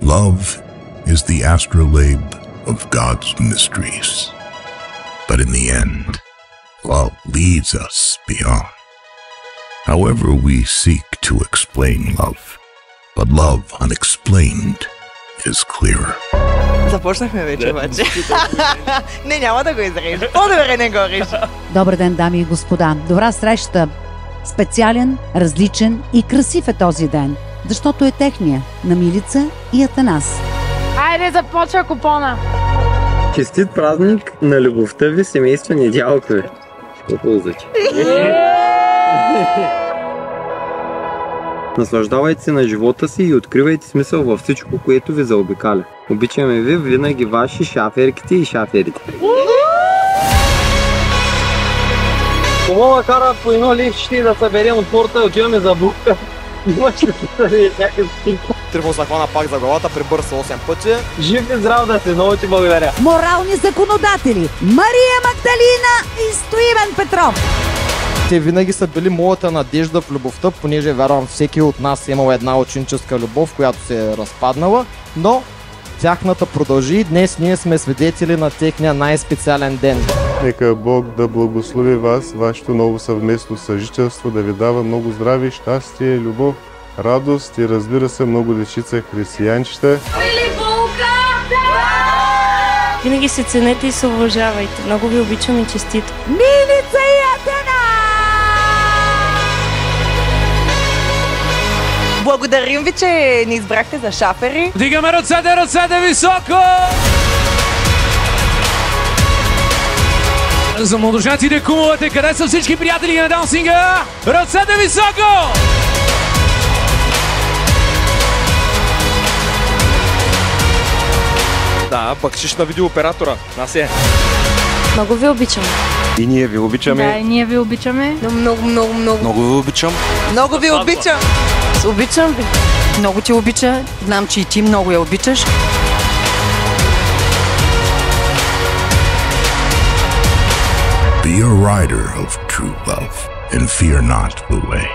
Love is the astrolabe of God's mysteries. But in the end, love leads us beyond. However we seek to explain love, but love unexplained is clearer. Започнахме вече обаче. Не, няма да го изрежа. По-добре не го режа. Добър ден, дами и господа. Добра среща. Специален, различен и красив е този ден, защото е техния, на Милица и Атанас. Айде, започва купона! Честит празник на любовта ви, семейство Недялкови. Какво значи? Наслаждавайте се на живота си и откривайте смисъл във всичко, което ви заобикаля. Обичаме ви винаги ваши шаферките и шаферите. Помога кара по едно ливче да съберем от порта и отиваме за букка. Имаш ли да ви някакъв стик? Тръгвам се хвана пак за главата, прибърса 8 пъти. Жив и здрав да се, много ти благодаря. Морални законодатели Мария Магдалина и Стоивен Петров. Те винаги са били моята надежда в любовта, понеже вярвам всеки от нас е имал една ученическа любов, която се е разпаднала, но тяхната продължи и днес ние сме свидетели на техния най-специален ден. Нека Бог да благослови вас, вашето ново съвместно съжителство, да ви дава много здраве, щастие, любов, радост и разбира се много дечица християнчета. Винаги се ценете и се уважавайте. Много ви обичам и честито. Милица и Атанас! Благодарим ви, че ни избрахте за шафери. Дигаме ръцете високо! За младожатите кумовете, къде са всички приятели на даунсинга? Ръцете високо! Да, бъкшиш на видеооператора. Нас е. Много ви обичам. И ние ви обичаме. Да, и ние ви обичаме. Много. Много ви обичам. Много ви обичам. Обичам ви. Много ти обича. Знам, че и ти много я обичаш. Be a rider of true love and fear not the way.